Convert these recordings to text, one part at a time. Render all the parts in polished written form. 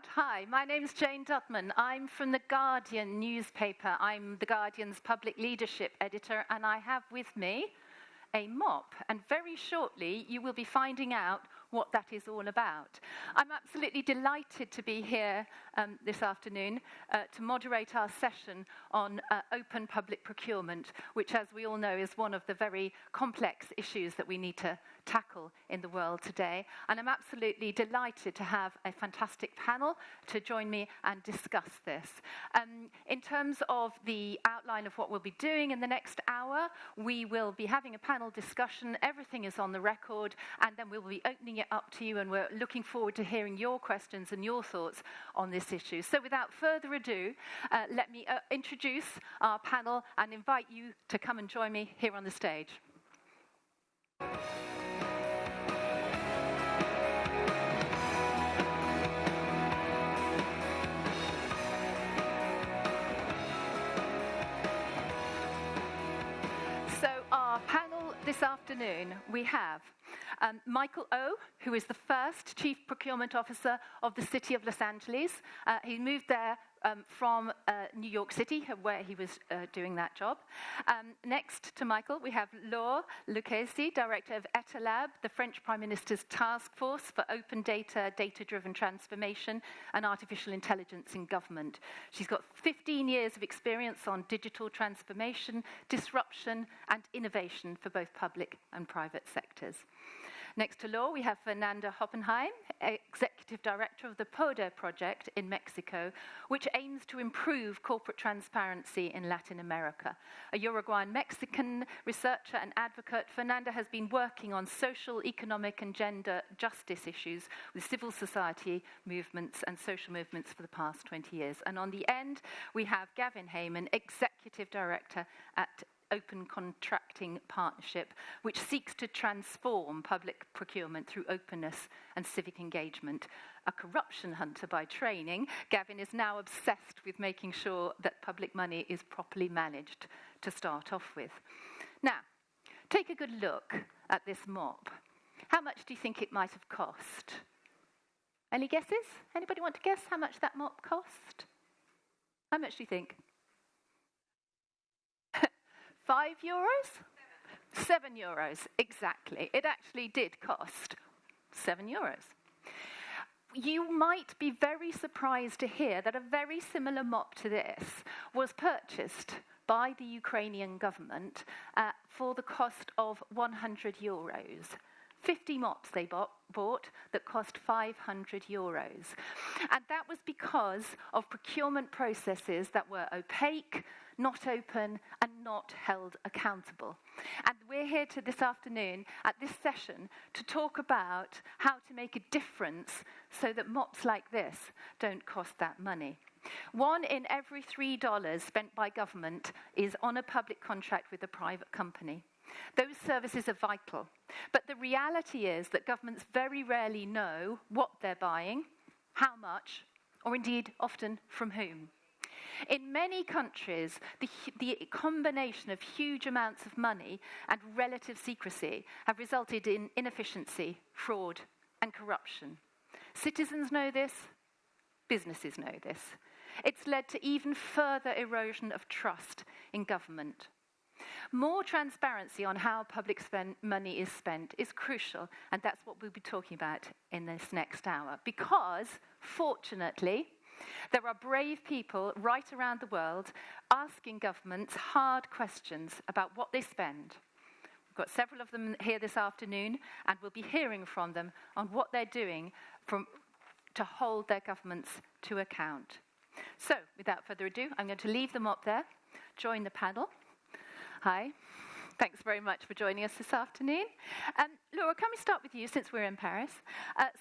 loud. Hi, my name's Jane DUDMAN. I'm from the Guardian newspaper. I'm the Guardian's public leadership editor, and I have with me a mop. And very shortly, you will be finding out what that is all about. I'm absolutely delighted to be here this afternoon to moderate our session on open public procurement, which, as we all know, is one of the very complex issues that we need to tackle in the world today. And I'm absolutely delighted to have a fantastic panel to join me and discuss this. In terms of the outline of what we'll be doing in the next hour, we will be having a panel discussion. Everything is on the record, and then we'll be opening it up to you, and we're looking forward to hearing your questions and your thoughts on this issue. So without further ado, let me introduce our panel and invite you to come and join me here on the stage. This afternoon, we have Michael O, who is the first Chief Procurement Officer of the City of Los Angeles. He moved there from New York City, where he was doing that job. Next to Michael, we have Laure, LUCCHESI, Director of Etalab, the French Prime Minister's Task Force for Open Data, Data-Driven Transformation, and Artificial Intelligence in Government. She's got 15 years of experience on digital transformation, disruption, and innovation for both public and private sectors. Next to Laure, we have Fernanda, Executive Director of the PODER project in Mexico, which aims to improve corporate transparency in Latin America. A Uruguayan Mexican researcher and advocate, Fernanda has been working on social, economic, and gender justice issues with civil society movements and social movements for the past 20 years. And on the end, we have Gavin, Executive Director at Open Contracting Partnership, which seeks to transform public procurement through openness and civic engagement. A corruption hunter by training, Gavin is now obsessed with making sure that public money is properly managed to start off with. Now, take a good look at this mop. How much do you think it might have cost? Any guesses? Anybody want to guess how much that mop cost? How much do you think? €5? €7, exactly. It actually did cost €7. You might be very surprised to hear that a very similar mop to this was purchased by the Ukrainian government for the cost of €100. 50 mops they bought that cost €500. And that was because of procurement processes that were opaque, not open, and not held accountable. And we're here this afternoon at this session to talk about how to make a difference so that mops like this don't cost that money. 1 in every $3 spent by government is on a public contract with a private company. Those services are vital, but the reality is that governments very rarely know what they're buying, how much, or indeed often from whom. In many countries, the combination of huge amounts of money and relative secrecy have resulted in inefficiency, fraud, and corruption. Citizens know this, businesses know this. It's led to even further erosion of trust in government. More transparency on how public money is spent is crucial, and that's what we'll be talking about in this next hour. Because, fortunately, there are brave people right around the world asking governments hard questions about what they spend. We've got several of them here this afternoon, and we'll be hearing from them on what they're doing to hold their governments to account. So, without further ado, I'm going to leave them up there, join the panel. Hi, thanks very much for joining us this afternoon. Laure, can we start with you since we're in Paris?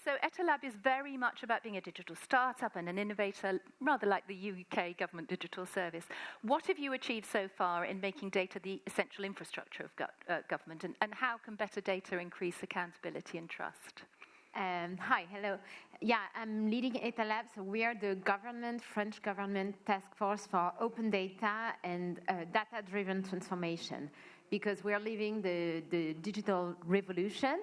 So Etalab is very much about being a digital startup and an innovator, rather like the UK government digital service. What have you achieved so far in making data the essential infrastructure of government, and how can better data increase accountability and trust? Hi, hello. Yeah, I'm leading Etalab, so we are the French government task force for open data and data-driven transformation, because we are living the digital revolution,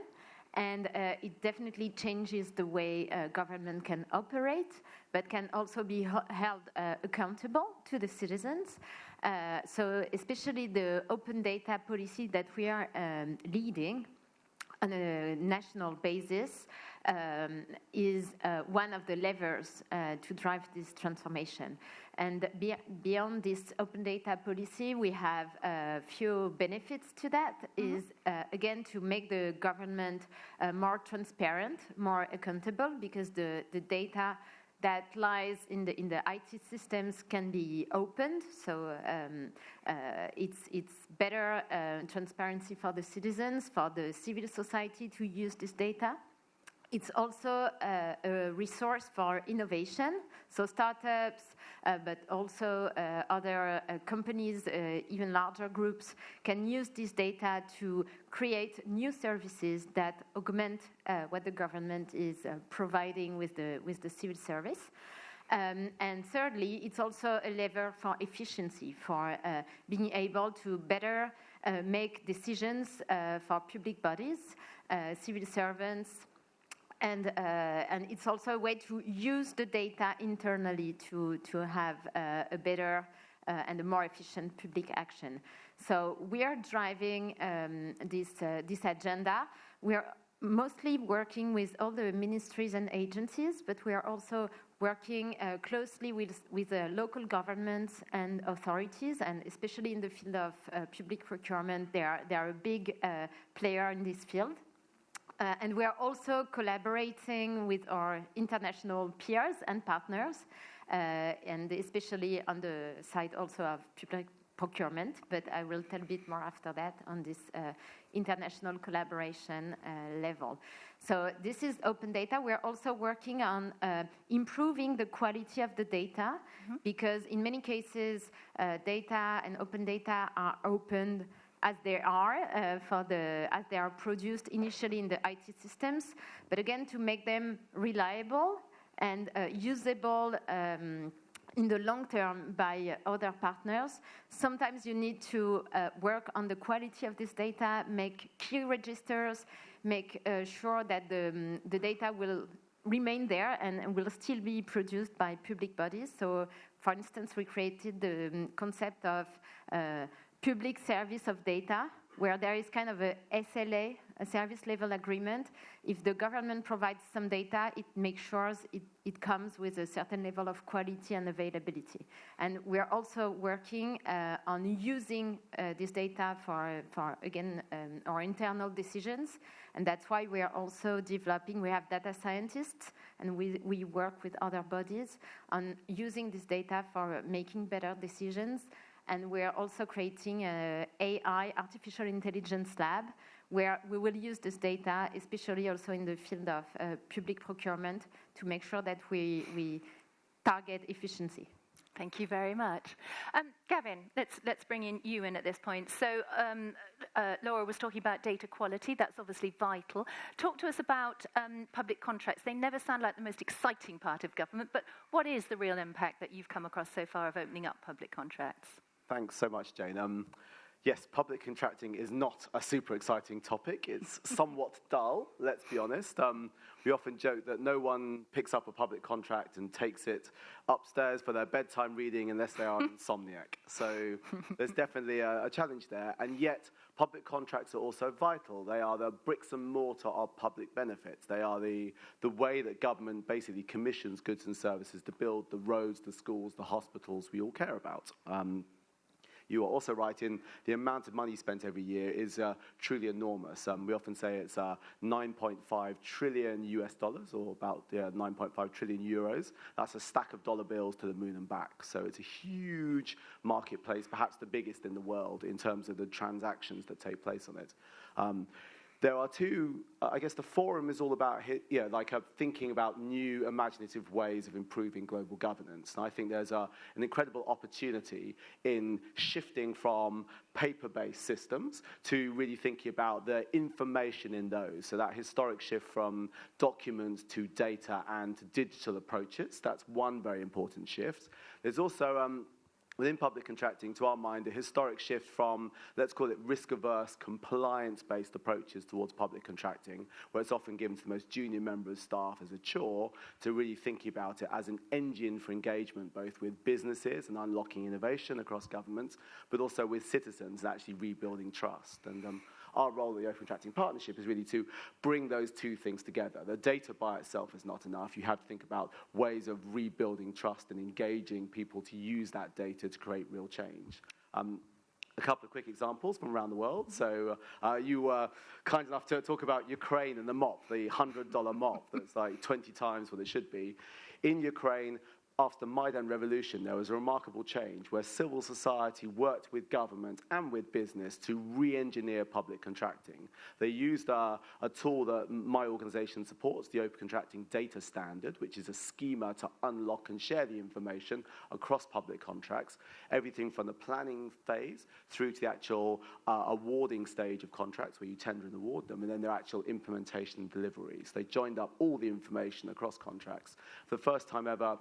And it definitely changes the way government can operate, but can also be held accountable to the citizens. So especially the open data policy that we are leading on a national basis is one of the levers to drive this transformation. And beyond this open data policy, we have a few benefits to that. Is again to make the government more transparent, more accountable, because the data that lies in the IT systems can be opened. So it's better transparency for the citizens, for the civil society to use this data. It's also a resource for innovation, so startups, but also other companies, even larger groups, can use this data to create new services that augment what the government is providing with the civil service. And thirdly, it's also a lever for efficiency, for being able to better make decisions for public bodies, civil servants. And it's also a way to use the data internally to have a better and a more efficient public action. So we are driving this agenda. We are mostly working with all the ministries and agencies, but we are also working closely with local governments and authorities, and especially in the field of public procurement, they are a big player in this field. And we are also collaborating with our international peers and partners, and especially on the side also of public procurement, but I will tell a bit more after that on this international collaboration level. So this is open data. We're also working on improving the quality of the data, because in many cases, data and open data are opened as they are as they are produced initially in the IT systems, but again to make them reliable and usable in the long term by other partners. Sometimes you need to work on the quality of this data, make key registers, make sure that the data will remain there and will still be produced by public bodies. So, for instance, we created the concept of public service of data, where there is kind of a SLA, a service level agreement. If the government provides some data, it makes sure it comes with a certain level of quality and availability. And we're also working on using this data for again, our internal decisions. And that's why we are also developing, we have data scientists, and we work with other bodies on using this data for making better decisions. And we're also creating an AI, artificial intelligence lab, where we will use this data, especially also in the field of public procurement, to make sure that we target efficiency. Thank you very much. Gavin, let's bring you in at this point. So Laure was talking about data quality. That's obviously vital. Talk to us about public contracts. They never sound like the most exciting part of government, but what is the real impact that you've come across so far of opening up public contracts? Thanks so much, Jane. Yes, public contracting is not a super exciting topic. It's somewhat dull, let's be honest. We often joke that no one picks up a public contract and takes it upstairs for their bedtime reading unless they are an insomniac. So there's definitely a challenge there. And yet, public contracts are also vital. They are the bricks and mortar of public benefits. They are the way that government basically commissions goods and services to build the roads, the schools, the hospitals we all care about. You are also right in the amount of money spent every year is truly enormous. We often say it's 9.5 trillion US dollars, or about 9.5 trillion euros. That's a stack of dollar bills to the moon and back. So it's a huge marketplace, perhaps the biggest in the world in terms of the transactions that take place on it. There are two, I guess the forum is all about thinking about new imaginative ways of improving global governance. And I think there's an incredible opportunity in shifting from paper-based systems to really thinking about the information in those. So that historic shift from documents to data and to digital approaches, that's one very important shift. There's also within public contracting, to our mind, a historic shift from, let's call it risk-averse, compliance-based approaches towards public contracting, where it's often given to the most junior member of staff as a chore, to really thinking about it as an engine for engagement, both with businesses and unlocking innovation across governments, but also with citizens and actually rebuilding trust. And our role at the Open Contracting Partnership is really to bring those two things together. The data by itself is not enough. You have to think about ways of rebuilding trust and engaging people to use that data to create real change. A couple of quick examples from around the world. So you were kind enough to talk about Ukraine and the mop, the $100 mop that's like 20 times what it should be. In Ukraine, after the Maidan Revolution, there was a remarkable change where civil society worked with government and with business to re-engineer public contracting. They used a tool that my organization supports, the Open Contracting Data Standard, which is a schema to unlock and share the information across public contracts, everything from the planning phase through to the actual awarding stage of contracts where you tender and award them, and then their actual implementation and deliveries. They joined up all the information across contracts. For the first time ever,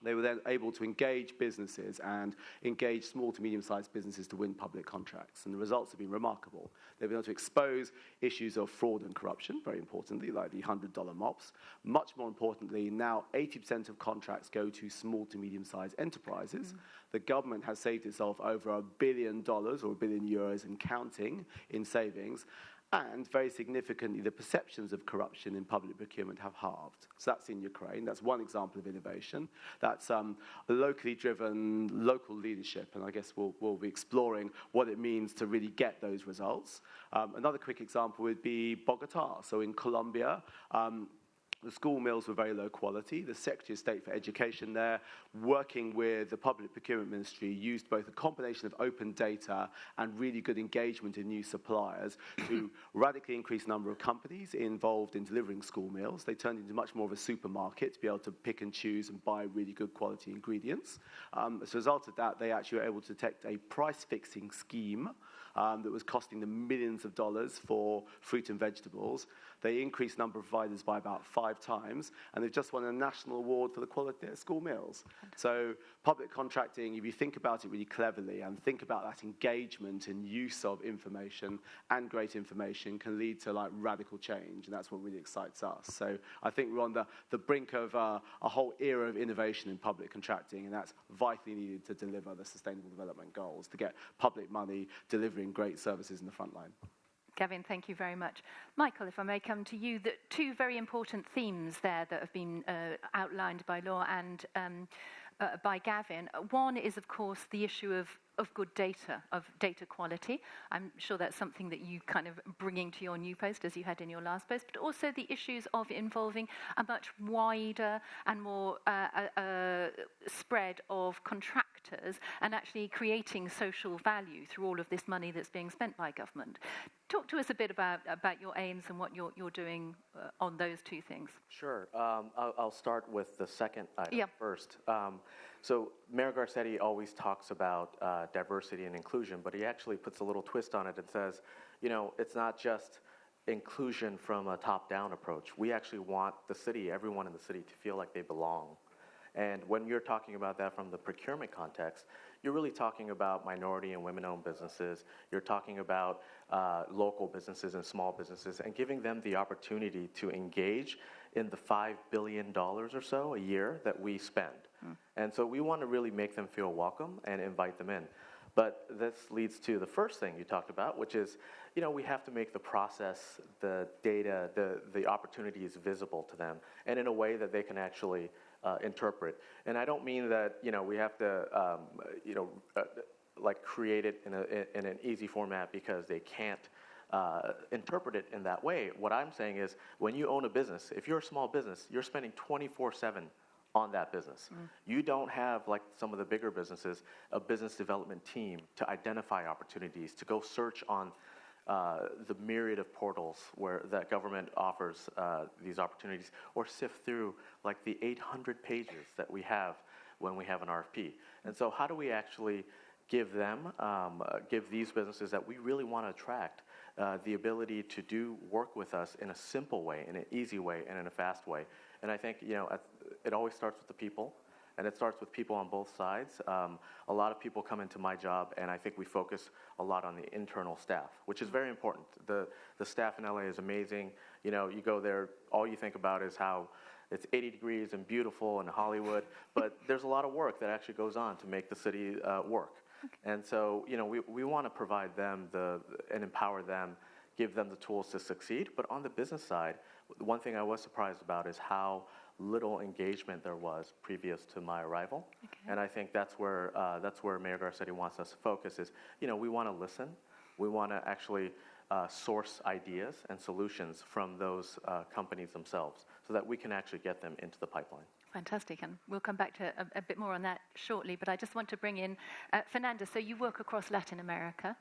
they were then able to engage businesses and engage small to medium-sized businesses to win public contracts. And the results have been remarkable. They've been able to expose issues of fraud and corruption, very importantly, like the $100 mops. Much more importantly, now 80% of contracts go to small to medium-sized enterprises. The government has saved itself over $1 billion or €1 billion and counting in savings. And very significantly, the perceptions of corruption in public procurement have halved. So that's in Ukraine. That's one example of innovation. That's locally driven, local leadership. And I guess we'll be exploring what it means to really get those results. Another quick example would be Bogota. So in Colombia, the school meals were very low quality. The Secretary of State for Education there, working with the Public Procurement Ministry, used both a combination of open data and really good engagement in new suppliers to radically increase the number of companies involved in delivering school meals. They turned into much more of a supermarket to be able to pick and choose and buy really good quality ingredients. As a result of that, they actually were able to detect a price-fixing scheme that was costing them millions of dollars for fruit and vegetables. They increased the number of providers by about 5 times, and they've just won a national award for the quality of school meals. So public contracting, if you think about it really cleverly and think about that engagement and use of information and great information, can lead to like radical change, and that's what really excites us. So I think we're on the brink of a whole era of innovation in public contracting, and that's vitally needed to deliver the Sustainable Development Goals, to get public money delivering great services in the front line. Gavin, thank you very much. Michael, if I may come to you, the two very important themes there that have been outlined by Laure and by Gavin. One is, of course, the issue of good data, of data quality. I'm sure that's something that you kind of bringing to your new post as you had in your last post, but also the issues of involving a much wider and more spread of contractors and actually creating social value through all of this money that's being spent by government. Talk to us a bit about your aims and what you're doing on those two things. Sure. I'll start with the second item first. So Mayor Garcetti always talks about diversity and inclusion, but he actually puts a little twist on it and says, you know, it's not just inclusion from a top-down approach. We actually want the city, everyone in the city, to feel like they belong. And when you're talking about that from the procurement context, you're really talking about minority and women-owned businesses. You're talking about local businesses and small businesses and giving them the opportunity to engage in the $5 billion or so a year that we spend. And so we want to really make them feel welcome and invite them in. But this leads to the first thing you talked about, which is, you know, we have to make the process, the data, the opportunities visible to them, and in a way that they can actually interpret. And I don't mean that, you know, we have to, like create it in an easy format because they can't interpret it in that way. What I'm saying is, when you own a business, if you're a small business, you're spending 24/7 on that business. You don't have, like some of the bigger businesses, a business development team to identify opportunities, to go search on the myriad of portals where that government offers these opportunities, or sift through like the 800 pages that we have when we have an RFP. And so how do we actually give them, give these businesses that we really want to attract the ability to do work with us in a simple way, in an easy way, and in a fast way? And I think, you know, it always starts with the people. and it starts with people on both sides. A lot of people come into my job, and I think we focus a lot on the internal staff, which is very important. The staff in LA is amazing. You know, you go there, all you think about is how it's 80 degrees and beautiful in Hollywood, but there's a lot of work that actually goes on to make the city work. Okay. And so, you know, we want to provide them and empower them, give them the tools to succeed. But on the business side, one thing I was surprised about is how little engagement there was previous to my arrival. Okay. And I think that's where Mayor Garcetti wants us to focus is, you know, we want to listen. We want to actually source ideas and solutions from those companies themselves so that we can actually get them into the pipeline. Fantastic, and we'll come back to a bit more on that shortly, but I just want to bring in Fernanda. So you work across Latin America.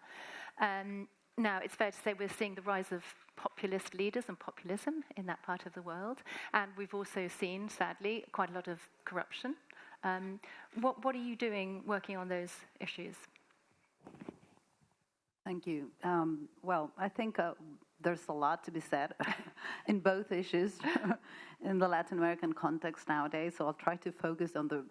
Now, it's fair to say we're seeing the rise of populist leaders and populism in that part of the world, and we've also seen, sadly, quite a lot of corruption. What are you doing working on those issues? Thank you. Well, I think there's a lot to be said in both issues in the Latin American context nowadays. So I'll try to focus on the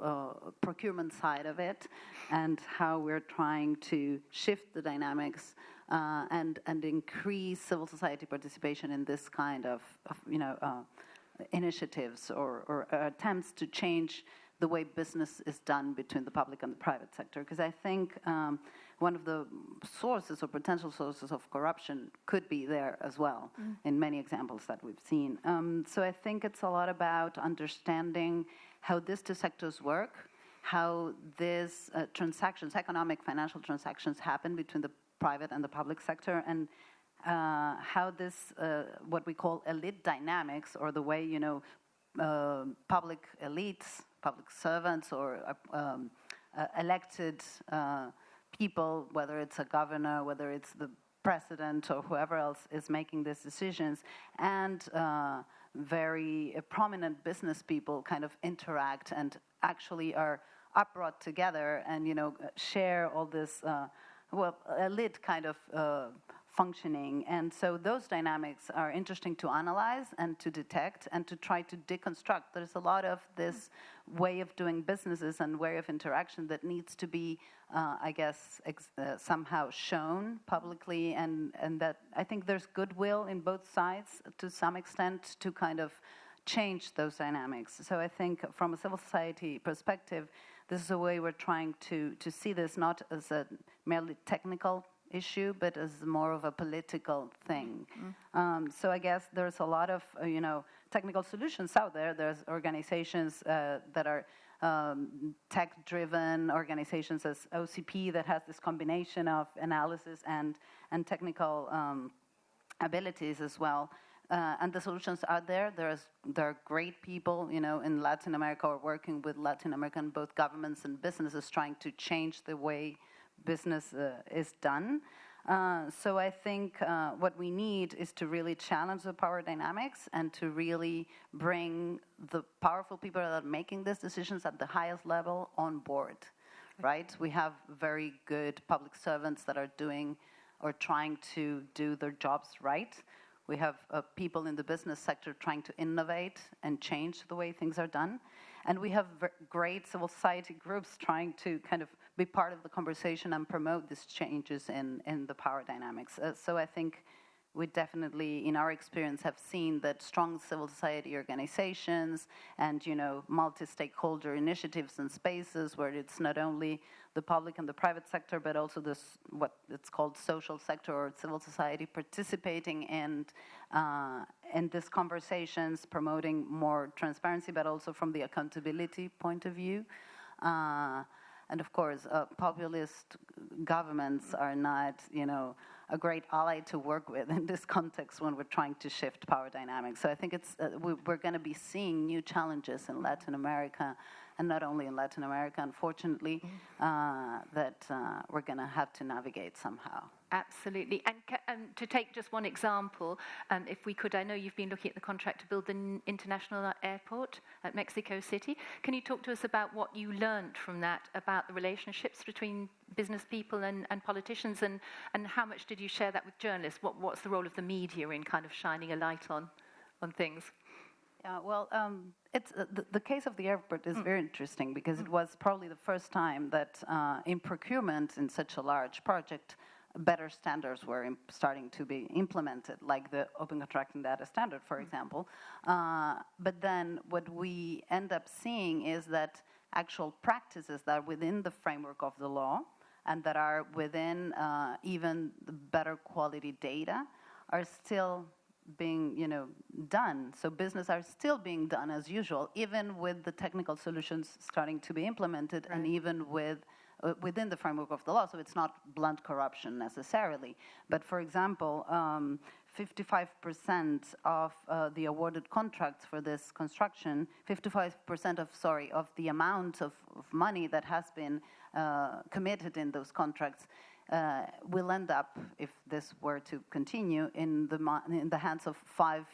procurement side of it and how we're trying to shift the dynamics and increase civil society participation in this kind of initiatives or attempts to change the way business is done between the public and the private sector. Because I think one of the sources or potential sources of corruption could be there as well in many examples that we've seen. So I think it's a lot about understanding how these two sectors work, how these transactions, economic, financial transactions happen between the private and the public sector, and how this, what we call elite dynamics, or the way, you know, public elites, public servants, or elected people, whether it's a governor, whether it's the president, or whoever else is making these decisions, and very prominent business people kind of interact and actually are brought together and, you know, share all this, elite kind of functioning. And so those dynamics are interesting to analyze and to detect and to try to deconstruct. There's a lot of this way of doing businesses and way of interaction that needs to be, I guess, somehow shown publicly, and that I think there's goodwill in both sides to some extent to kind of change those dynamics. So I think from a civil society perspective, this is a way we're trying to see this not as a merely technical issue, but as more of a political thing. So I guess there's a lot of, technical solutions out there. There's organizations that are tech-driven, organizations as OCP that has this combination of analysis and technical abilities as well. And the solutions are there. There are great people, in Latin America or working with Latin American, both governments and businesses, trying to change the way business is done. So I think what we need is to really challenge the power dynamics and to really bring the powerful people that are making these decisions at the highest level on board, right? We have very good public servants that are doing or trying to do their jobs right. We have people in the business sector trying to innovate and change the way things are done. And we have great civil society groups trying to kind of be part of the conversation and promote these changes in the power dynamics. So I think we definitely, in our experience, have seen that strong civil society organizations and, multi-stakeholder initiatives and spaces where it's not only the public and the private sector, but also this, what it's called social sector or civil society, participating in these conversations, promoting more transparency, but also from the accountability point of view. And of course, populist governments are not, a great ally to work with in this context when we're trying to shift power dynamics. So I think it's we're going to be seeing new challenges in Latin America, and not only in Latin America, unfortunately, that we're going to have to navigate somehow. Absolutely. And to take just one example, if we could, I know you've been looking at the contract to build the international airport at Mexico City. Can you talk to us about what you learned from that, about the relationships between business people and politicians, and how much did you share that with journalists? What's the role of the media in kind of shining a light on things? Yeah, well, it's the case of the airport is very interesting because it was probably the first time that in procurement in such a large project, better standards were starting to be implemented, like the Open Contracting Data Standard, for example. But then what we end up seeing is that actual practices that are within the framework of the law and that are within even the better quality data are still being, done. So business are still being done as usual, even with the technical solutions starting to be implemented, and even within the framework of the law. So it's not blunt corruption necessarily. But for example, 55% of the awarded contracts for this construction, 55% of the amount of money that has been committed in those contracts will end up, if this were to continue, in the hands of 5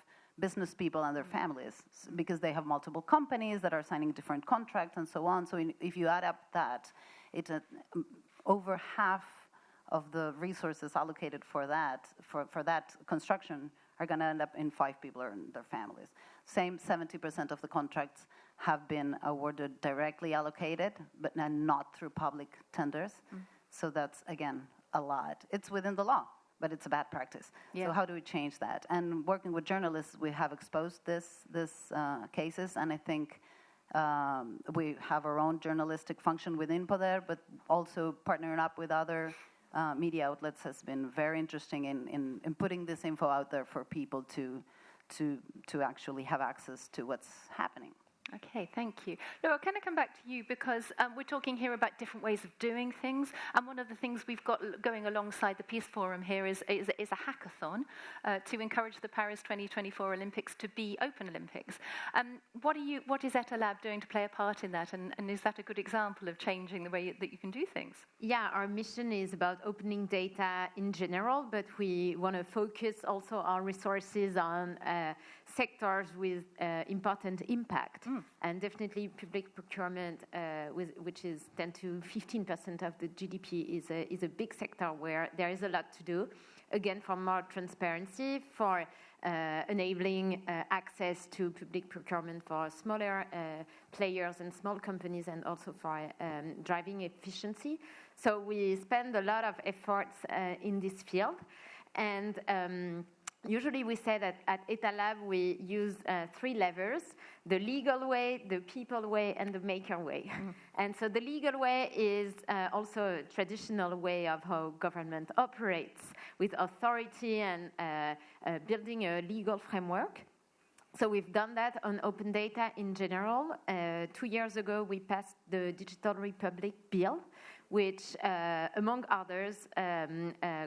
business people and their families, because they have multiple companies that are signing different contracts and so on. So if you add up that, it's over half of the resources allocated for that construction are going to end up in 5 people or in their families. Same 70% of the contracts have been awarded directly allocated, but not through public tenders. So that's, again, a lot. It's within the law, but it's a bad practice. Yeah. So how do we change that? And working with journalists, we have exposed this cases, and I think we have our own journalistic function within Poder, but also partnering up with other media outlets has been very interesting in putting this info out there for people to actually have access to what's happening. Okay, thank you. Laure, can I come back to you, because we're talking here about different ways of doing things, and one of the things we've got going alongside the Peace Forum here is a hackathon to encourage the Paris 2024 Olympics to be Open Olympics. What is Etalab doing to play a part in that, and is that a good example of changing the way that you can do things? Yeah, our mission is about opening data in general, but we want to focus also our resources on sectors with important impact. And definitely public procurement, which is 10 to 15% of the GDP, is a big sector where there is a lot to do. Again, for more transparency, for enabling access to public procurement for smaller players and small companies, and also for driving efficiency. So we spend a lot of efforts in this field. And usually we say that at Etalab we use 3 levers: the legal way, the people way, and the maker way. And so the legal way is also a traditional way of how government operates, with authority and building a legal framework. So we've done that on open data in general. 2 years ago we passed the Digital Republic Bill, which, among others,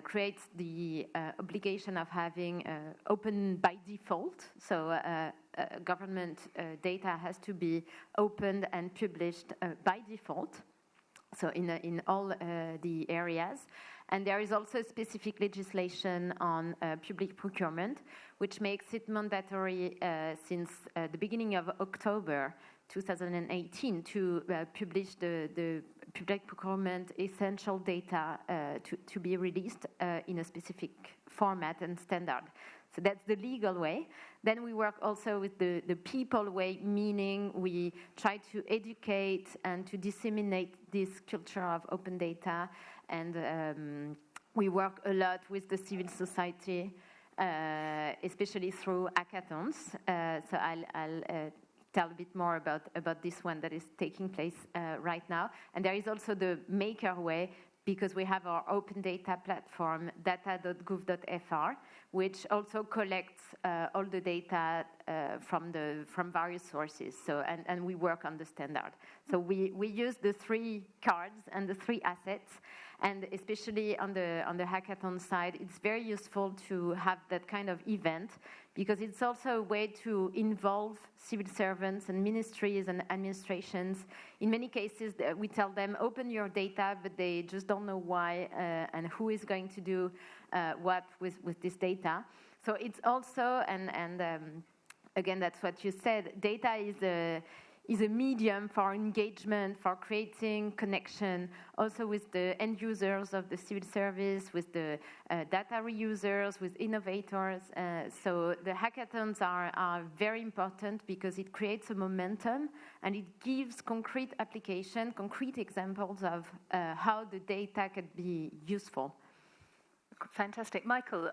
creates the obligation of having open by default. So government data has to be opened and published by default, so in all the areas. And there is also specific legislation on public procurement, which makes it mandatory since the beginning of October 2018 to publish the public procurement essential data to be released in a specific format and standard. So that's the legal way. Then we work also with the people way, meaning we try to educate and to disseminate this culture of open data. And we work a lot with the civil society, especially through hackathons. So I'll tell a bit more about this one that is taking place right now. And there is also the maker way, because we have our open data platform, data.gouv.fr, which also collects all the data from various sources. So and we work on the standard. So we use the 3 cards and the 3 assets, and especially on the hackathon side, it's very useful to have that kind of event, because it's also a way to involve civil servants and ministries and administrations. In many cases, we tell them, open your data, but they just don't know why and who is going to do what with this data. So it's also, and again, that's what you said, data is a medium for engagement, for creating connection, also with the end users of the civil service, with the data reusers, with innovators. So the hackathons are very important because it creates a momentum and it gives concrete application, concrete examples of how the data can be useful. Fantastic. Michael,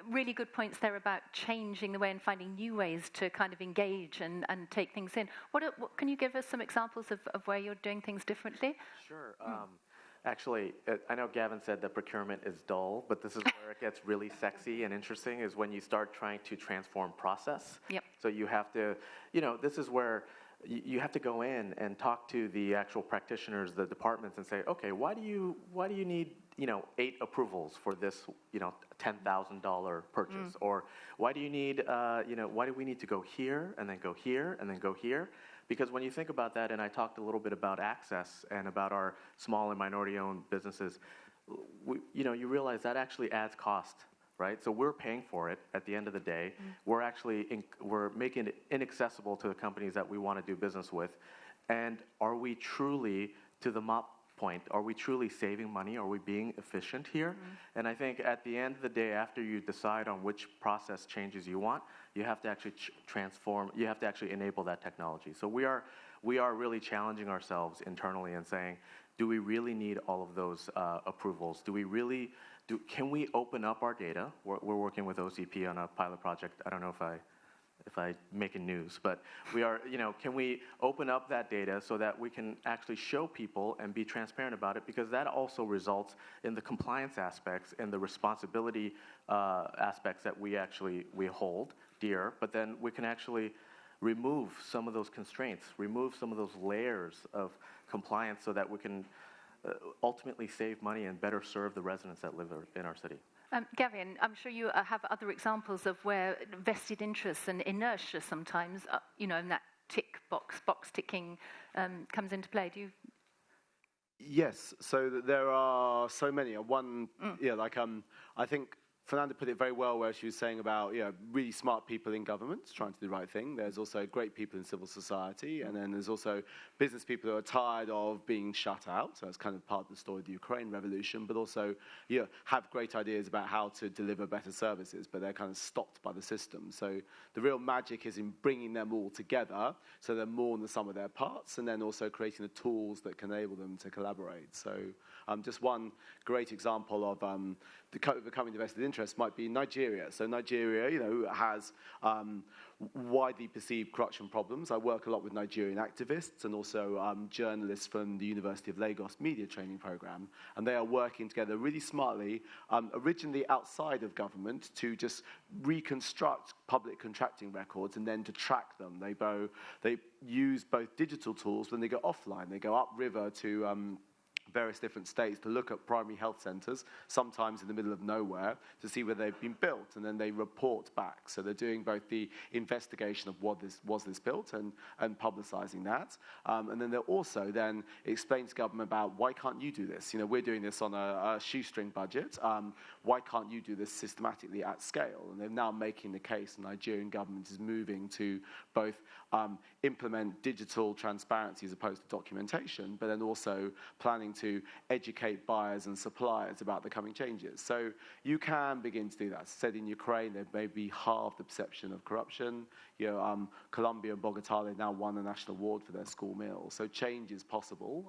really good points there about changing the way and finding new ways to kind of engage and take things in. What can you give us some examples of where you're doing things differently? Sure. Actually, I know Gavin said that procurement is dull, but this is where it gets really sexy and interesting, is when you start trying to transform process. Yep. So you have to, this is where you have to go in and talk to the actual practitioners, the departments, and say, okay, why do you need 8 approvals for this $10,000 purchase, or why do you need why do we need to go here and then go here and then go here? Because when you think about that, and I talked a little bit about access and about our small and minority-owned businesses, you realize that actually adds cost. Right, so we're paying for it at the end of the day. We're making it inaccessible to the companies that we want to do business with. And are we truly, to the MOP point, are we truly saving money? Are we being efficient here? And I think at the end of the day, after you decide on which process changes you want, you have to actually transform. You have to actually enable that technology. So we are really challenging ourselves internally and saying, do we really need all of those approvals? Do we really? Can we open up our data? We're working with OCP on a pilot project. I don't know if I making news, but we are. Can we open up that data so that we can actually show people and be transparent about it? Because that also results in the compliance aspects and the responsibility aspects that we hold dear. But then we can actually remove some of those constraints, remove some of those layers of compliance, so that we can ultimately save money and better serve the residents that live in our city. Gavin, I'm sure you have other examples of where vested interests and inertia sometimes, and that box ticking comes into play. Do you? Yes, so there are so many. One, I think Fernanda put it very well where she was saying about really smart people in government trying to do the right thing. There's also great people in civil society, and then there's also business people who are tired of being shut out. So that's kind of part of the story of the Ukraine revolution, but also have great ideas about how to deliver better services, but they're kind of stopped by the system. So the real magic is in bringing them all together so they're more than the sum of their parts, and then also creating the tools that can enable them to collaborate. So just one great example of becoming vested interest might be Nigeria. So Nigeria, has widely perceived corruption problems. I work a lot with Nigerian activists and also journalists from the University of Lagos media training program, and they are working together really smartly, originally outside of government, to just reconstruct public contracting records and then to track them. They use both digital tools when they go offline. They go upriver to various different states to look at primary health centres, sometimes in the middle of nowhere, to see where they've been built, and then they report back. So they're doing both the investigation of was this built and publicising that, and then they're also then explain to government about why can't you do this? We're doing this on a shoestring budget. Why can't you do this systematically at scale? And they're now making the case. The Nigerian government is moving to both implement digital transparency as opposed to documentation, but then also planning to educate buyers and suppliers about the coming changes. So you can begin to do that. As I said, in Ukraine, they've maybe halved the perception of corruption. Colombia and Bogota, they've now won a national award for their school meals. So change is possible.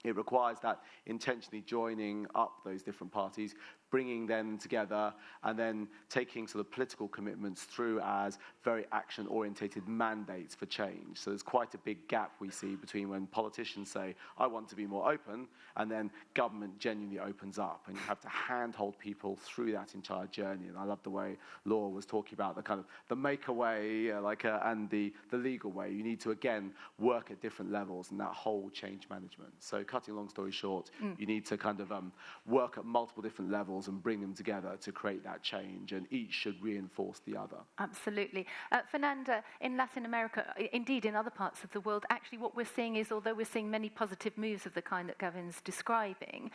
It requires that intentionally joining up those different parties, bringing them together, and then taking sort of political commitments through as very action-orientated mandates for change. So there's quite a big gap we see between when politicians say, I want to be more open, and then government genuinely opens up. And you have to handhold people through that entire journey. And I love the way Laure was talking about the kind of the maker way and the legal way. You need to, again, work at different levels in that whole change management. So cutting a long story short, you need to kind of work at multiple different levels and bring them together to create that change, and each should reinforce the other. Absolutely. Fernanda, in Latin America, indeed in other parts of the world, actually what we're seeing is, although we're seeing many positive moves of the kind that Gavin's describing,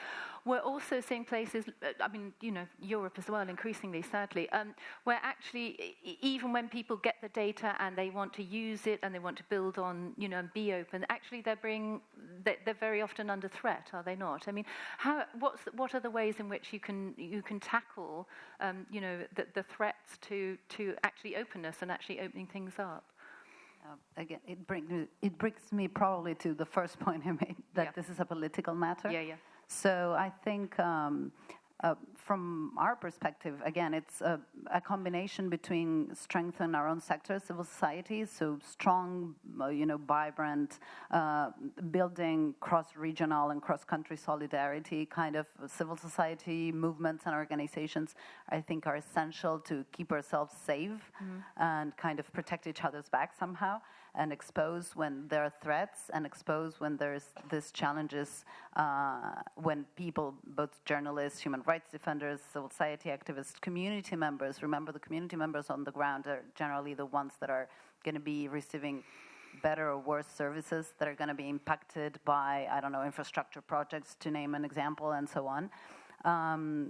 we're also seeing places, I mean, you know, Europe as well, increasingly, sadly, where actually, even when people get the data and they want to use it and they want to build on, you know, and be open, actually they're very often under threat, are they not? I mean, what are the ways in which you can tackle, you know, the threats to actually openness and actually opening things up? Again, it brings me probably to the first point I made, that this is a political matter. Yeah. So I think from our perspective, again, it's a combination between strengthen our own sector, civil society, so strong, vibrant, building cross-regional and cross-country solidarity kind of civil society movements and organizations, I think are essential to keep ourselves safe and kind of protect each other's back somehow, and expose when there are threats, and expose when there's these challenges, when people, both journalists, human rights defenders, civil society activists, community members, remember the community members on the ground are generally the ones that are going to be receiving better or worse services, that are going to be impacted by, infrastructure projects, to name an example, and so on.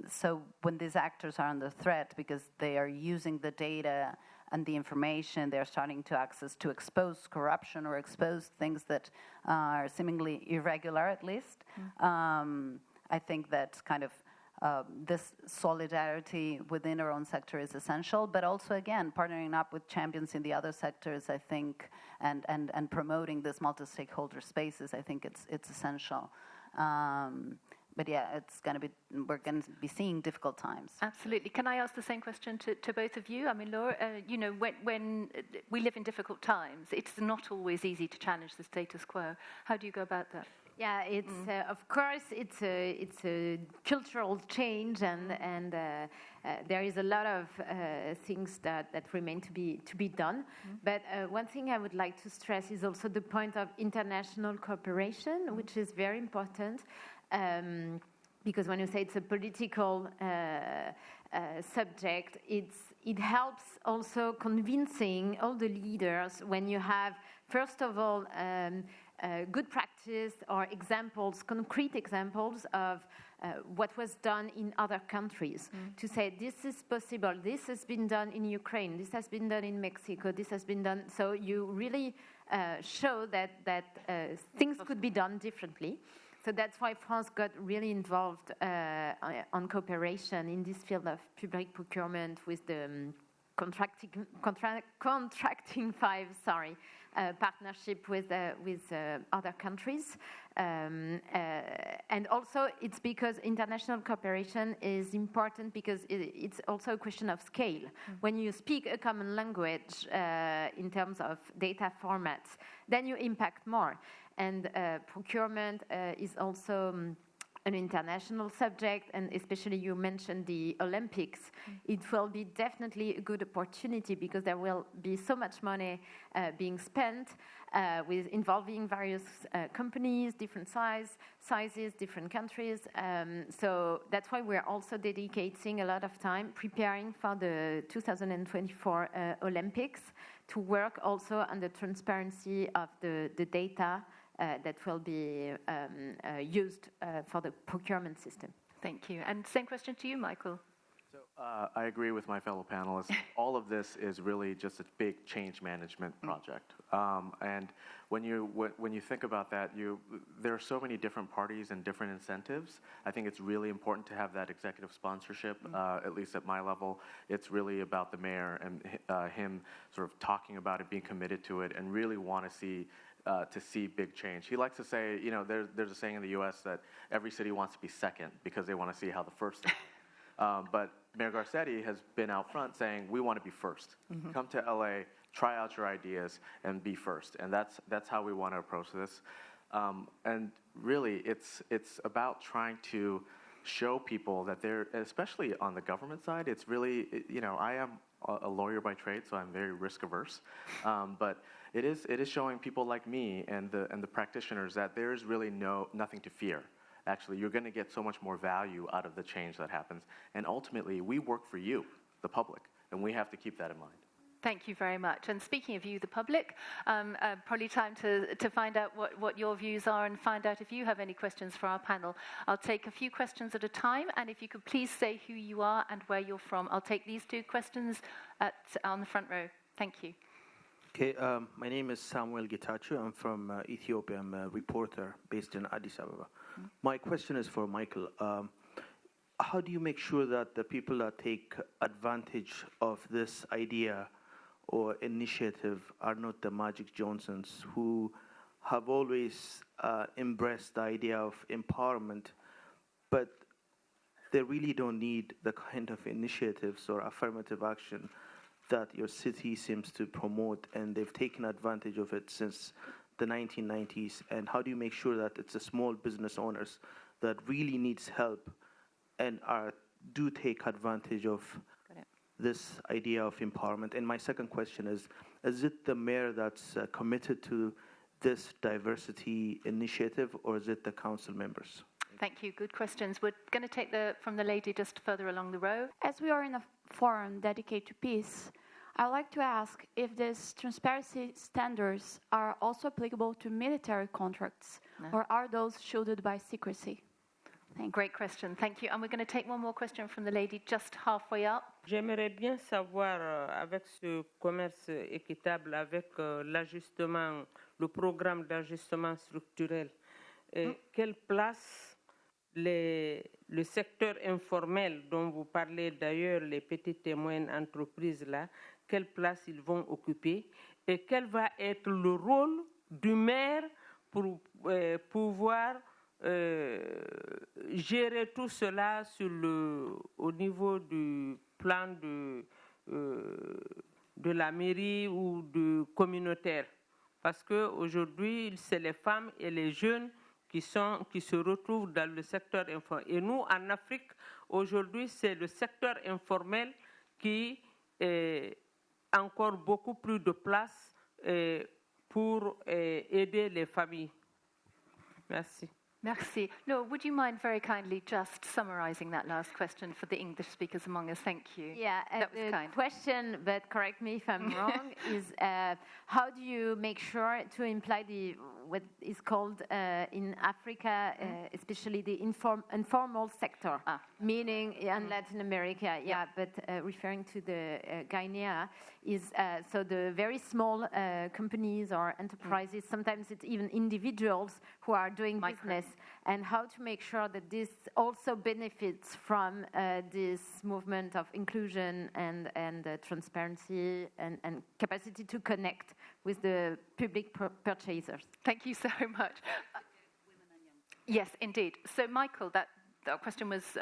So when these actors are under threat because they are using the data and the information they're starting to access to expose corruption or expose things that are seemingly irregular, at least, I think that kind of this solidarity within our own sector is essential, but also, again, partnering up with champions in the other sectors, I think, and promoting this multi-stakeholder spaces, I think it's essential. But yeah, we're going to be seeing difficult times. Absolutely. Can I ask the same question to both of you? I mean, Laure, when we live in difficult times, it's not always easy to challenge the status quo. How do you go about that? Yeah, it's of course it's a cultural change, and there is a lot of things that remain to be done. But one thing I would like to stress is also the point of international cooperation, which is very important. Because when you say it's a political subject, it helps also convincing all the leaders when you have, first of all, good practice or examples, concrete examples of what was done in other countries, to say this is possible, this has been done in Ukraine, this has been done in Mexico, this has been done. So you really show that things could be done differently. So that's why France got really involved on cooperation in this field of public procurement with the contracting 5, partnership with other countries. And also it's because international cooperation is important because it's also a question of scale. When you speak a common language in terms of data formats, then you impact more. And procurement is also an international subject, and especially you mentioned the Olympics. It will be definitely a good opportunity because there will be so much money being spent with involving various companies, different sizes, different countries. So that's why we're also dedicating a lot of time preparing for the 2024 Olympics, to work also on the transparency of the data that will be used for the procurement system. Thank you. And same question to you, Michael. So I agree with my fellow panelists. All of this is really just a big change management project. And when you think about that, there are so many different parties and different incentives. I think it's really important to have that executive sponsorship, at least at my level. It's really about the mayor and him sort of talking about it, being committed to it, and really want to see big change. He likes to say, there's a saying in the U.S. that every city wants to be second because they want to see how the first is. But Mayor Garcetti has been out front saying, we want to be first. Come to LA, try out your ideas, and be first. And that's how we want to approach this. And really, it's about trying to show people that they're, especially on the government side, it's really, I am a lawyer by trade, so I'm very risk averse. But it is showing people like me and the practitioners that there is really nothing to fear. Actually, you're going to get so much more value out of the change that happens. And ultimately, we work for you, the public, and we have to keep that in mind. Thank you very much. And speaking of you, the public, probably time to find out what your views are and find out if you have any questions for our panel. I'll take a few questions at a time, and if you could please say who you are and where you're from. I'll take these two questions on the front row. Thank you. Okay, my name is Samuel Getachew. I'm from Ethiopia. I'm a reporter based in Addis Ababa. My question is for Michael. How do you make sure that the people that take advantage of this idea or initiative are not the Magic Johnsons who have always embraced the idea of empowerment, but they really don't need the kind of initiatives or affirmative action that your city seems to promote, and they've taken advantage of it since the 1990s? And how do you make sure that it's the small business owners that really needs help and do take advantage of this idea of empowerment? And my second question is it the mayor that's committed to this diversity initiative, or is it the council members? Thank you. Good questions. We're going to take from the lady just further along the row. As we are in a forum dedicated to peace, I'd like to ask if these transparency standards are also applicable to military contracts, or are those shielded by secrecy? Great question. Thank you. And we're going to take one more question from the lady just halfway up. J'aimerais bien savoir, avec ce commerce équitable, avec l'ajustement, le programme d'ajustement structurel, quelle place le secteur informel dont vous parlez d'ailleurs, les petites et moyennes entreprises là, quelle place ils vont occuper et quel va être le rôle du maire pour pouvoir gérer tout cela au niveau du plan de la mairie ou du communautaire. Parce qu'aujourd'hui, c'est les femmes et les jeunes qui se retrouvent dans le secteur informel. Et nous, en Afrique, aujourd'hui, c'est le secteur informel qui a encore beaucoup plus de place pour aider les familles. Merci. Merci. Laure, would you mind very kindly just summarizing that last question for the English speakers among us? Thank you. Yeah, the kind. question, but correct me if I'm wrong, is how do you make sure to imply what is called in Africa, especially the informal sector, meaning in Latin America, but referring to the Guinea, is so the very small companies or enterprises, sometimes it's even individuals who are doing business, and how to make sure that this also benefits from this movement of inclusion and transparency and capacity to connect with the public purchasers. Thank you so much. Yes, indeed. So, Michael, that question was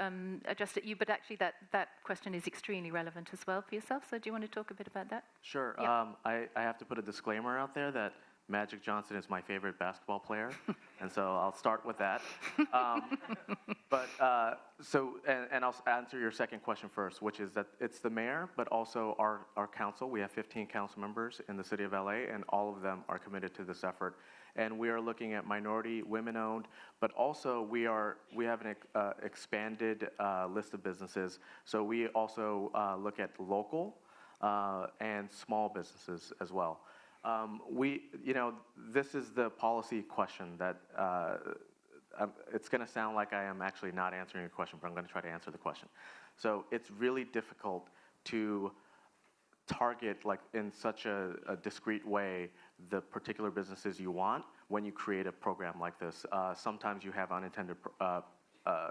addressed at you, but actually that question is extremely relevant as well for yourself. So do you want to talk a bit about that? Sure. Yeah. I have to put a disclaimer out there that Magic Johnson is my favorite basketball player, and so I'll start with that. But I'll answer your second question first, which is that it's the mayor, but also our council. We have 15 council members in the city of LA, and all of them are committed to this effort. And we are looking at minority, women-owned, but also we have an expanded list of businesses. So we also look at local and small businesses as well. This is the policy question that it's going to sound like I am actually not answering your question, but I'm going to try to answer the question. So it's really difficult to target, like in such a discrete way, the particular businesses you want when you create a program like this. Sometimes you have unintended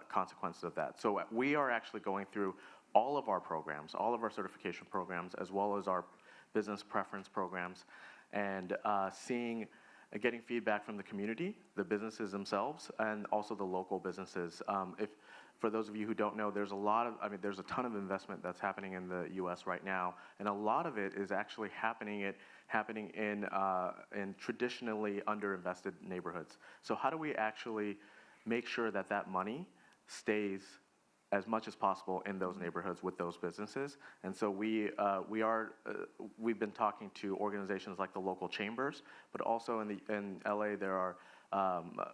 consequences of that. So we are actually going through all of our programs, all of our certification programs, as well as our business preference programs, and getting feedback from the community, the businesses themselves, and also the local businesses. For those of you who don't know, there's a ton of investment that's happening in the U.S. right now, and a lot of it is actually happening in traditionally underinvested neighborhoods. So how do we actually make sure that money stays as much as possible in those neighborhoods with those businesses. And so we've been talking to organizations like the local chambers, but also in LA there are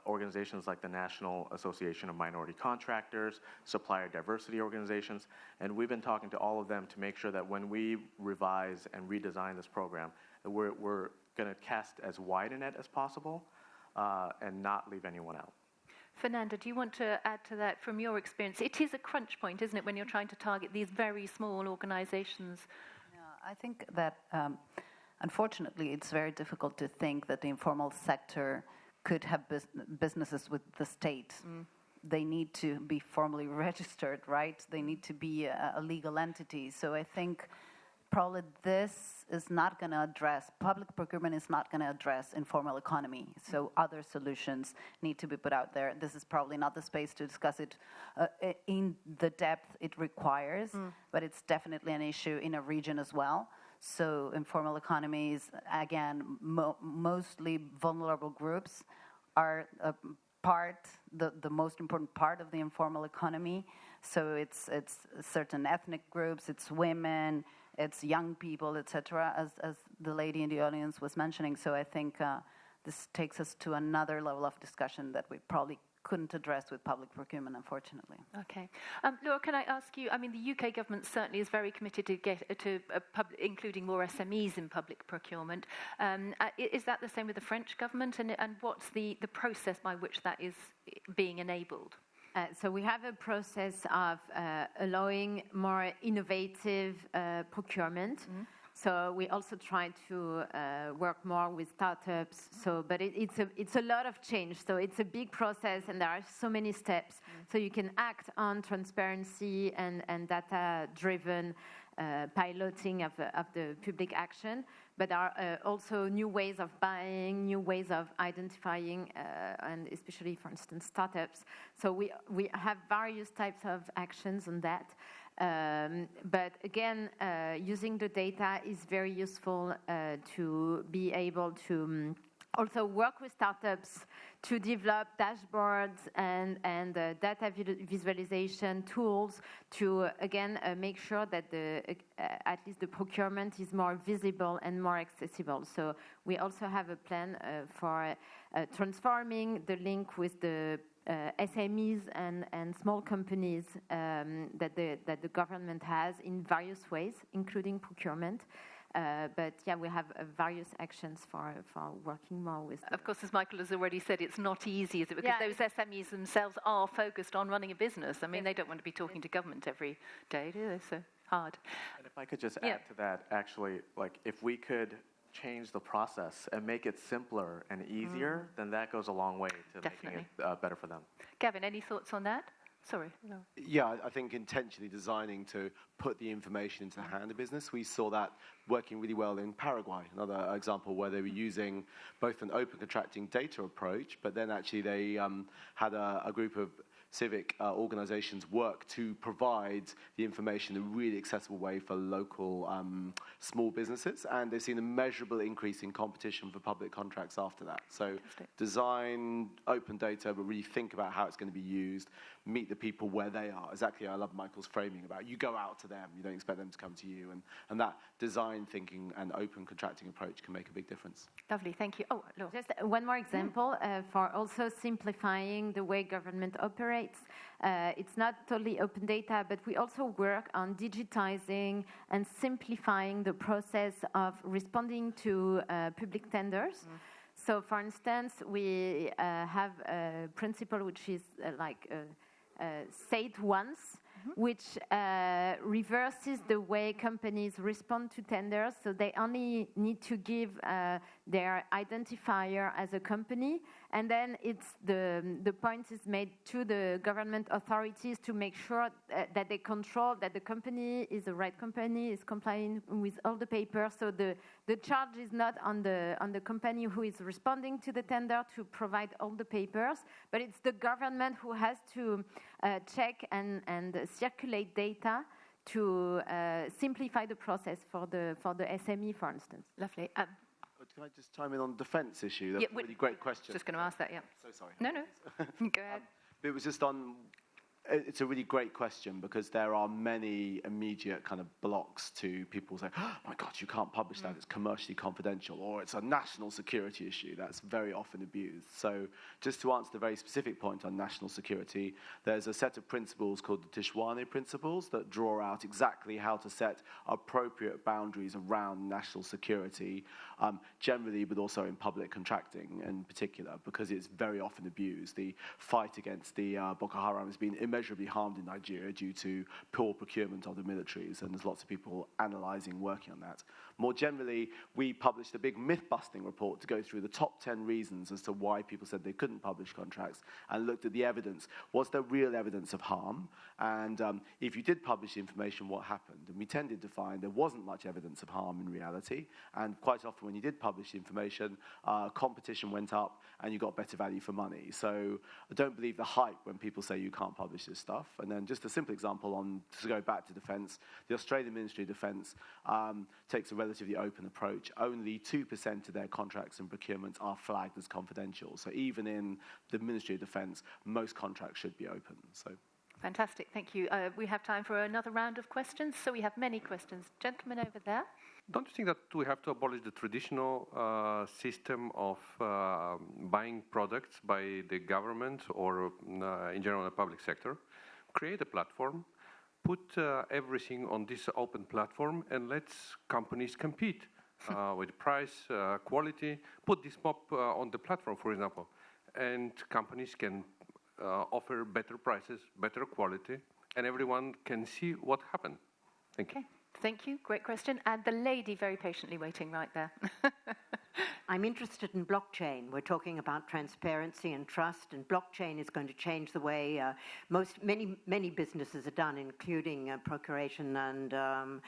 organizations like the National Association of Minority Contractors, supplier diversity organizations, and we've been talking to all of them to make sure that when we revise and redesign this program, that we're going to cast as wide a net as possible and not leave anyone out. Fernanda, do you want to add to that from your experience? It is a crunch point, isn't it, when you're trying to target these very small organizations? Yeah, I think that unfortunately it's very difficult to think that the informal sector could have businesses with the state. They need to be formally registered, right? They need to be a legal entity. So I think probably this is not going to address, public procurement is not going to address informal economy. So other solutions need to be put out there. This is probably not the space to discuss it in the depth it requires, but it's definitely an issue in a region as well. So informal economies, again, mostly vulnerable groups are the most important part of the informal economy. So it's certain ethnic groups, it's women, it's young people, etc., as the lady in the audience was mentioning. So I think this takes us to another level of discussion that we probably couldn't address with public procurement, unfortunately. Okay. Laure, can I ask you, I mean, the UK government certainly is very committed to including more SMEs in public procurement. Is that the same with the French government? And what's the process by which that is being enabled? So we have a process of allowing more innovative procurement. So we also try to work more with startups. So, but it's a lot of change. So it's a big process, and there are so many steps. So you can act on transparency and data-driven piloting of the public action. But there are also new ways of buying, new ways of identifying, and especially, for instance, startups. So we have various types of actions on that. But again, using the data is very useful to be able to also work with startups to develop dashboards and data visualization tools to, again, make sure that at least the procurement is more visible and more accessible. So we also have a plan for transforming the link with the SMEs and small companies that the government has in various ways, including procurement. But yeah, we have various actions for working more with them. Of course, as Michael has already said, it's not easy, is it? Because those SMEs themselves are focused on running a business. I mean, they don't want to be talking to government every day, do they? So hard. And if I could just add to that, actually, like if we could change the process and make it simpler and easier, then that goes a long way to making it better for them. Gavin, any thoughts on that? Sorry. No. Yeah, I think intentionally designing to put the information into the hand of business. We saw that working really well in Paraguay, another example where they were using both an open contracting data approach, but then actually they had a group of civic organizations work to provide the information in a really accessible way for local small businesses, and they've seen a measurable increase in competition for public contracts after that. So design open data, but really think about how it's going to be used, meet the people where they are. Exactly, I love Michael's framing about you go out to them, you don't expect them to come to you, and that design thinking and open contracting approach can make a big difference. Lovely, thank you. Oh, Laure. Just one more example for also simplifying the way government operates. It's not totally open data, but we also work on digitizing and simplifying the process of responding to public tenders. So, for instance, we have a principle which is say it once, which reverses the way companies respond to tenders. So they only need to give their identifier as a company, and then it's the point is made to the government authorities to make sure that they control that the company is the right company, is complying with all the papers. So the charge is not on the company who is responding to the tender to provide all the papers, but it's the government who has to check and circulate data to simplify the process for the SME, for instance. Lovely. Can I just chime in on the defence issue? That's a really great question. Just going to ask that, yeah. So sorry. No. Go ahead. It was just on It's a really great question because there are many immediate kind of blocks to people saying, oh my God, you can't publish that, it's commercially confidential, or it's a national security issue. That's very often abused. So just to answer the very specific point on national security, there's a set of principles called the Tishwane principles that draw out exactly how to set appropriate boundaries around national security, generally, but also in public contracting in particular, because it's very often abused. The fight against the Boko Haram has been immeasurably harmed in Nigeria due to poor procurement of the militaries, and there's lots of people analysing, working on that. More generally, we published a big myth-busting report to go through the top 10 reasons as to why people said they couldn't publish contracts, and looked at the evidence. Was there real evidence of harm? And if you did publish the information, what happened? And we tended to find there wasn't much evidence of harm in reality, and quite often when you did publish the information, competition went up and you got better value for money. So I don't believe the hype when people say you can't publish this stuff. And then just a simple example to go back to defence, the Australian Ministry of Defence takes a relatively open approach. Only 2% of their contracts and procurements are flagged as confidential. So even in the Ministry of Defence, most contracts should be open. So. Fantastic, thank you. We have time for another round of questions. So we have many questions. Gentleman over there. Don't you think that we have to abolish the traditional system of buying products by the government or in general the public sector? Create a platform, put everything on this open platform, and let companies compete with price, quality. Put this mop on the platform, for example, and companies can offer better prices, better quality, and everyone can see what happened. Thank you. Okay. Thank you. Great question. And the lady very patiently waiting right there. I'm interested in blockchain. We're talking about transparency and trust, and blockchain is going to change the way many businesses are done, including procuration and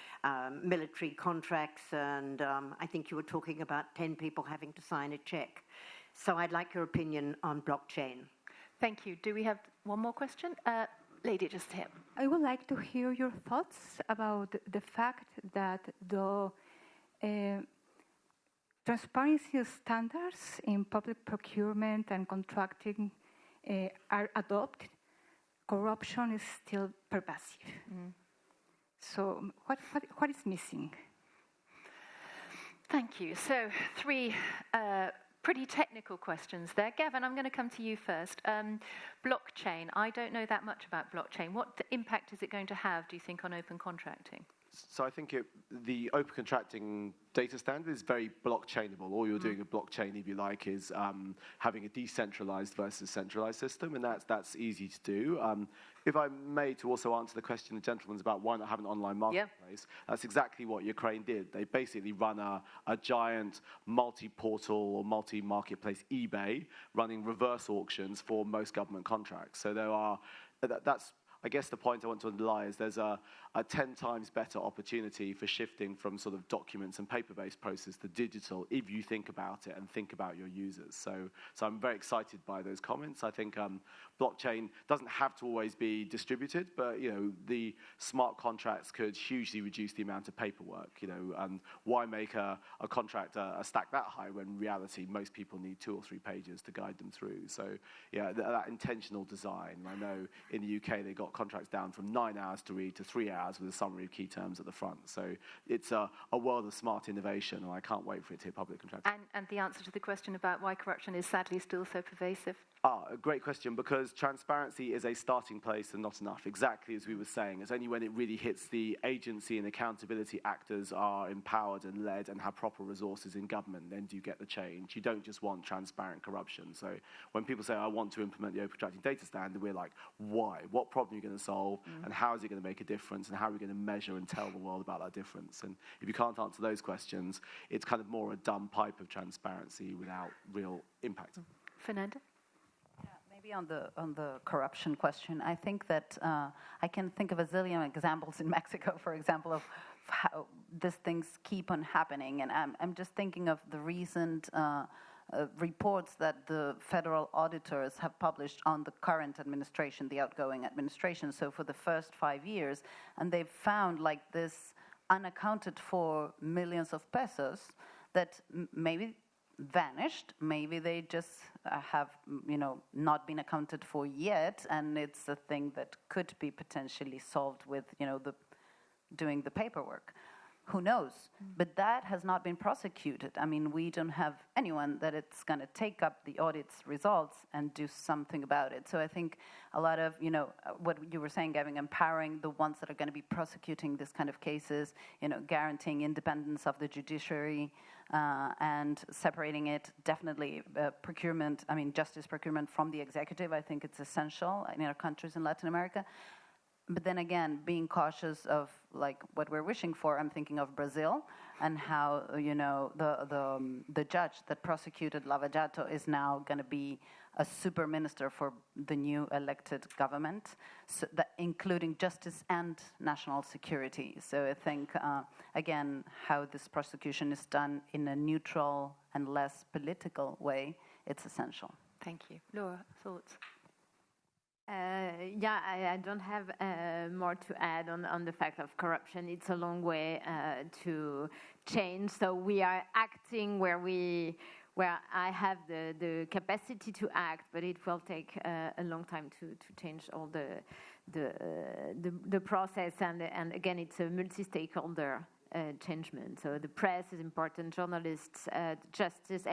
military contracts. And I think you were talking about 10 people having to sign a check. So I'd like your opinion on blockchain. Thank you. Do we have one more question? Lady just here. I would like to hear your thoughts about the fact that the transparency standards in public procurement and contracting are adopted. Corruption is still pervasive. So what is missing? Thank you. So 3 pretty technical questions there. Gavin, I'm going to come to you first. Blockchain. I don't know that much about blockchain. What impact is it going to have, do you think, on open contracting? So I think the open contracting data standard is very blockchainable. All you're doing with blockchain, if you like, is having a decentralized versus centralized system, and that's easy to do. If I may, to also answer the question the gentleman's about why not have an online marketplace, that's exactly what Ukraine did. They basically run a giant multi-portal or multi-marketplace eBay running reverse auctions for most government contracts. So there are, that's, I guess the point I want to underline is there's a 10 times better opportunity for shifting from sort of documents and paper-based process to digital if you think about it and think about your users. So I'm very excited by those comments. I think blockchain doesn't have to always be distributed, but the smart contracts could hugely reduce the amount of paperwork. Why make a contract a stack that high when in reality most people need 2 or 3 pages to guide them through? So yeah, that intentional design. I know in the UK they got contracts down from 9 hours to read to 3 hours with a summary of key terms at the front. So it's a world of smart innovation, and I can't wait for it to hit public contracting. And the answer to the question about why corruption is sadly still so pervasive? A great question, because transparency is a starting place and not enough. Exactly as we were saying, it's only when it really hits the agency and accountability actors are empowered and led and have proper resources in government, then do you get the change. You don't just want transparent corruption. So when people say, I want to implement the open contracting data standard, we're like, why? What problem are you going to solve? And how is it going to make a difference? And how are we going to measure and tell the world about that difference? And if you can't answer those questions, it's kind of more a dumb pipe of transparency without real impact. Fernanda? Maybe on the corruption question, I think that I can think of a zillion examples in Mexico, for example, of how these things keep on happening. And I'm just thinking of the recent reports that the federal auditors have published on the current administration, the outgoing administration, so for the first 5 years, and they've found like this unaccounted for millions of pesos that maybe vanished. Maybe they just have, not been accounted for yet, and it's a thing that could be potentially solved with, doing the paperwork. Who knows? But that has not been prosecuted. I mean, we don't have anyone that it's going to take up the audit's results and do something about it. So I think a lot of, what you were saying, Gavin, empowering the ones that are going to be prosecuting this kind of cases, guaranteeing independence of the judiciary, and separating it, definitely procurement, justice procurement from the executive. I think it's essential in our countries in Latin America. But then again, being cautious of what we're wishing for, I'm thinking of Brazil and how the judge that prosecuted Lava Jato is now going to be a super minister for the new elected government, so that including justice and national security. So I think again how this prosecution is done in a neutral and less political way, it's essential. Thank you, Laure. Thoughts? I don't have more to add on the fact of corruption. It's a long way to change. So we are acting where I have the capacity to act, but it will take a long time to change all the process. And again, it's a multi-stakeholder changement. So the press is important, journalists, justice,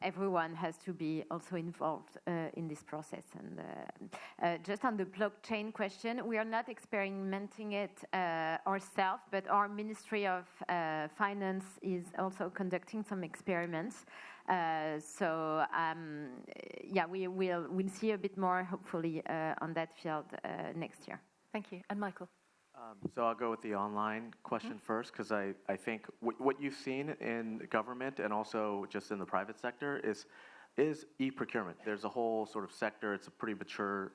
everyone has to be also involved in this process. And just on the blockchain question, we are not experimenting it ourselves, but our Ministry of Finance is also conducting some experiments. We'll see a bit more, hopefully, on that field next year. Thank you. And Michael? So I'll go with the online question first, because I think what you've seen in government and also just in the private sector is e-procurement. There's a whole sort of sector. It's a pretty mature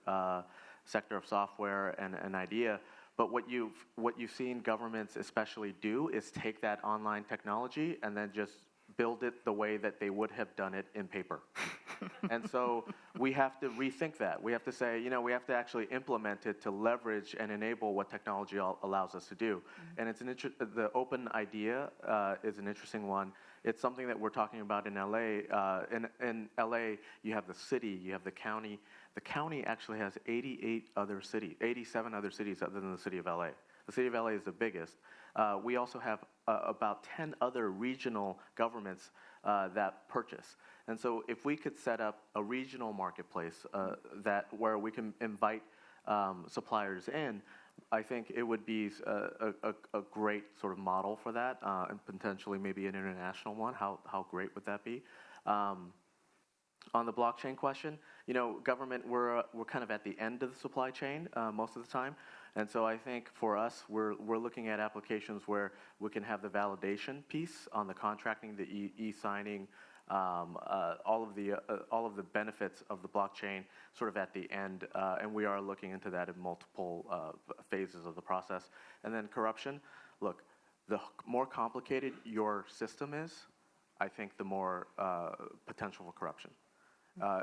sector of software and an idea. But what you've seen governments especially do is take that online technology and then just build it the way that they would have done it in paper. And so we have to rethink that. We have to say, we have to actually implement it to leverage and enable what technology allows us to do. And it's the open idea is an interesting one. It's something that we're talking about in LA. In LA, you have the city, you have the county. The county actually has 87 other cities other than the city of LA. The city of LA is the biggest. We also have about 10 other regional governments that purchase. And so if we could set up a regional marketplace where we can invite suppliers in, I think it would be a great sort of model for that, and potentially maybe an international one. How great would that be? On the blockchain question, government, we're kind of at the end of the supply chain most of the time. And so I think for us, we're looking at applications where we can have the validation piece on the contracting, the e-signing, all of the benefits of the blockchain sort of at the end. And we are looking into that in multiple phases of the process. And then corruption, look, the more complicated your system is, I think the more potential for corruption.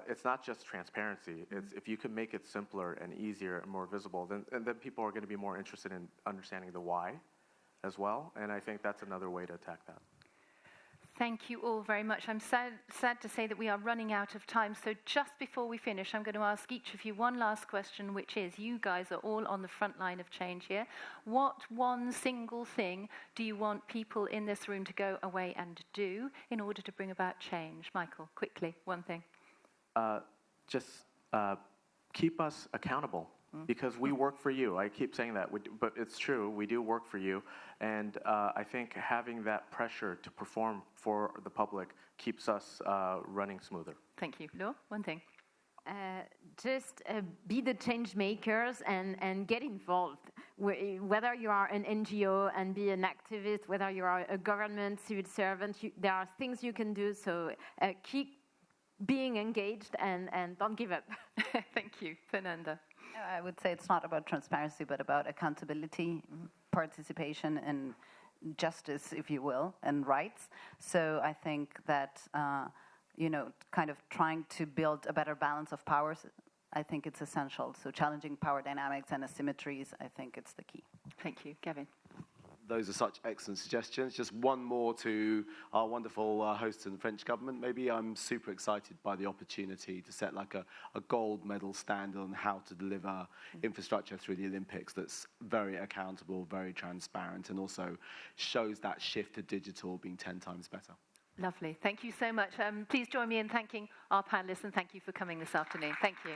It's not just transparency. It's if you can make it simpler and easier and more visible, then people are going to be more interested in understanding the why as well. And I think that's another way to attack that. Thank you all very much. I'm sad to say that we are running out of time. So just before we finish, I'm going to ask each of you one last question, which is, you guys are all on the front line of change here. What one single thing do you want people in this room to go away and do in order to bring about change? Michael, quickly, one thing. Just keep us accountable, because we work for you. I keep saying that, but it's true. We do work for you. And I think having that pressure to perform for the public keeps us running smoother. Thank you. Laure, one thing. Just be the change makers and get involved. Whether you are an NGO and be an activist, whether you are a government civil servant, there are things you can do. So keep being engaged and don't give up. Thank you. Fernanda. I would say it's not about transparency, but about accountability, participation, and justice, if you will, and rights. So I think that, kind of trying to build a better balance of powers, I think it's essential. So challenging power dynamics and asymmetries, I think it's the key. Thank you. Gavin. those are such excellent suggestions. Just one more to our wonderful hosts in the French government. Maybe I'm super excited by the opportunity to set like a gold medal standard on how to deliver infrastructure through the Olympics that's very accountable, very transparent, and also shows that shift to digital being 10 times better. Lovely. Thank you so much. Please join me in thanking our panelists, and thank you for coming this afternoon. Thank you.